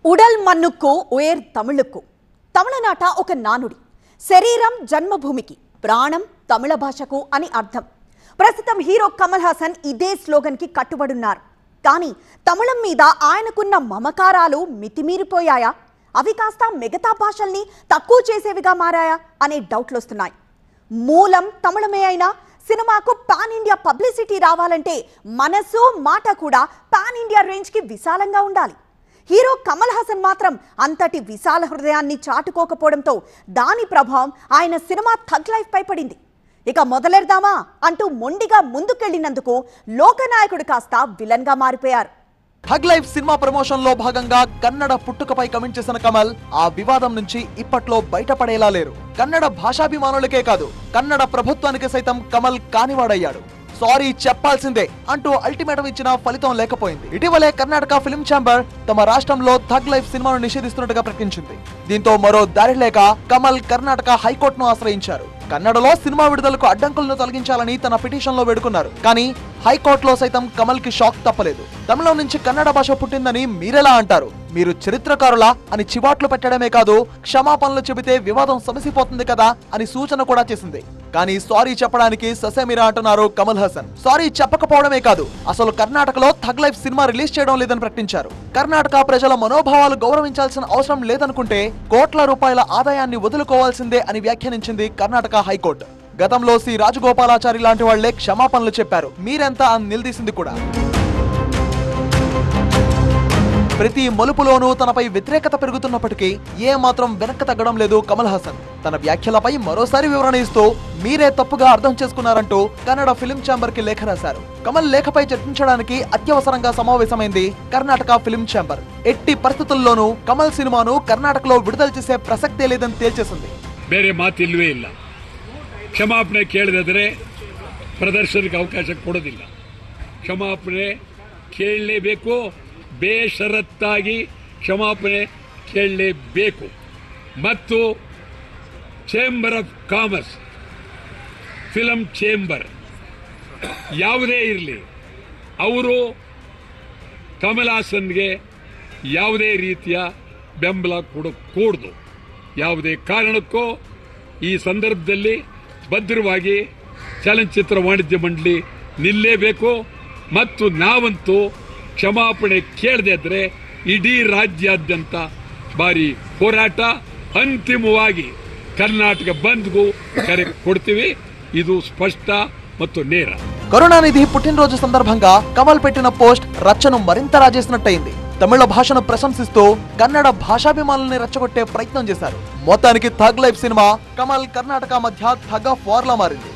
ఉడల్ మన్నుకు ఉయర్ తమిళకు తమిళనాట ఒక నానుడి శరీరం జన్మభూమికి ప్రాణం తమిళ భాషకు అని అర్థం. ప్రస్తుతం హీరో కమల్ హాసన్ ఇదే స్లోగన్ కి కట్టుబడున్నారు. కానీ తమిళం మీద ఆయనకున్న మమకారాలు మితిమీరిపోయాయా, అవి కాస్త మిగతా భాషల్ని తక్కువ చేసేవిగా మారాయా అనే డౌట్లు వస్తున్నాయి. మూలం తమిళమే అయినా సినిమాకు పాన్ ఇండియా పబ్లిసిటీ రావాలంటే మనసు మాట కూడా పాన్ ఇండియా రేంజ్ కి విశాలంగా ఉండాలి. హీరో కమల్ హాసన్ మాత్రం అంతటి విశాల హృదయాన్ని చాటుకోకపోవడంతో దాని ప్రభావం ఆయన సినిమా థగ్ లైఫ్ పై పడింది. ఇక మొదలెడదామా అంటూ మొండిగా ముందుకెళ్లినందుకు లోకనాయకుడు కాస్త విలన్ గా మారిపోయారు. థగ్ లైఫ్ సినిమా ప్రమోషన్ లో భాగంగా కన్నడ పుట్టుకపై కమెంట్ చేసిన కమల్ ఆ వివాదం నుంచి ఇప్పట్లో బయటపడేలా లేరు. కన్నడ భాషాభిమానులకే కాదు, కన్నడ ప్రభుత్వానికి సైతం కమల్ కానివాడయ్యాడు. సారీ చెప్పాల్సిందే అంటూ అల్టిమేటం ఇచ్చిన ఫలితం లేకపోయింది. ఇటీవలే కర్ణాటక ఫిల్మ్ ఛాంబర్ తమ రాష్ట్రంలో థగ్ లైఫ్ సినిమాను నిషేధిస్తున్నట్టుగా ప్రకటించింది. దీంతో మరో దారి లేక కమల్ కర్ణాటక హైకోర్టును ఆశ్రయించారు. కన్నడలో సినిమా విడుదలకు అడ్డంకులను తొలగించాలని తన పిటిషన్ లో వేడుకున్నారు. కానీ హైకోర్టులో సైతం కమల్ కి షాక్ తప్పలేదు. తమిళం నుంచి కన్నడ భాష పుట్టిందని మీరెలా అంటారు, మీరు చరిత్రకారులా అని చివాట్లు పెట్టడమే కాదు, క్షమాపణలు చెబితే వివాదం సమసిపోతుంది కదా అని సూచన కూడా చేసింది. కానీ సారీ చెప్పడానికి ససేమిరా అంటున్నారు కమల్ హాసన్. సారీ చెప్పకపోవడమే కాదు, అసలు కర్ణాటకలో థగ్ లైఫ్ సినిమా రిలీజ్ చేయడం లేదని ప్రకటించారు. కర్ణాటక ప్రజల మనోభావాలు గౌరవించాల్సిన అవసరం లేదనుకుంటే కోట్ల రూపాయల ఆదాయాన్ని వదులుకోవాల్సిందే అని వ్యాఖ్యానించింది కర్ణాటక హైకోర్టు. గతంలో సి రాజగోపాలాచారి లాంటి వాళ్లే క్షమాపణలు చెప్పారు. మీరెంత అని నిలదీసింది కూడా. ప్రతి మలుపులోనూ తనపై వ్యతిరేకత పెరుగుతున్నప్పటికీ ఏ మాత్రం వెనక్కి తగ్గడం లేదు కమల్ హాసన్. తన వ్యాఖ్యలపై మరోసారి వివరణ ఇస్తూ మీరే తప్పుగా అర్థం చేసుకున్నారంటూ కన్నడ ఫిల్మ్ ఛాంబర్ కి లేఖ రాశారు. కమల్ లేఖపై చర్చించడానికి అత్యవసరంగా సమావేశమైంది కర్ణాటక ఫిల్మ్ ఛాంబర్. ఎట్టి పరిస్థితుల్లోనూ కమల్ సినిమాను కర్ణాటకలో విడుదల చేసే ప్రసక్తే లేదని తేల్చేసింది. ಬೇರೆ ಮಾತಿಲ್ವೇ ಇಲ್ಲ. ಕ್ಷಮಾಪಣೆ ಕೇಳದಿದ್ರೆ ಪ್ರದರ್ಶನಕ್ಕೆ ಅವಕಾಶ ಕೊಡೋದಿಲ್ಲ. ಕ್ಷಮಾಪಣೆ ಕೇಳಲೇಬೇಕು, ಬೇಷರತ್ತಾಗಿ ಕ್ಷಮಾಪಣೆ ಕೇಳಲೇಬೇಕು. ಮತ್ತು chamber of commerce, film chamber ಯಾವುದೇ ಇರಲಿ, ಅವರು ಕಮಲ್ ಹಾಸನ್ಗೆ ಯಾವುದೇ ರೀತಿಯ ಬೆಂಬಲ ಕೊಡಕೂಡದು. ಯಾವುದೇ ಕಾರಣಕ್ಕೂ ಈ ಸಂದರ್ಭದಲ್ಲಿ ಭದ್ರವಾಗಿ ಚಲನಚಿತ್ರ ವಾಣಿಜ್ಯ ಮಂಡಳಿ ನಿಲ್ಲೇಬೇಕು. ಮತ್ತು ನಾವಂತೂ ಕ್ಷಮಾಪಣೆ ಕೇಳದೆ ಇದ್ರೆ ಇಡೀ ರಾಜ್ಯಾದ್ಯಂತ ಭಾರಿ ಹೋರಾಟ, ಅಂತಿಮವಾಗಿ ಕರ್ನಾಟಕ ಬಂದ್ಗೂ ಕರೆ ಕೊಡ್ತೀವಿ. ಇದು ಸ್ಪಷ್ಟ ಮತ್ತು ನೇರ. కరుణానిధి పుట్టినరోజు సందర్భంగా కమల్ పెట్టిన పోస్ట్ రచ్చను మరింత రాజేసినట్టయింది. తమిళ భాషను ప్రశంసిస్తూ కన్నడ భాషాభిమానుల్ని రెచ్చగొట్టే ప్రయత్నం చేశారు. మొత్తానికి tug life cinema Kamal Karnataka మధ్య థగ్ ఆఫ్ వార్ లా మారింది.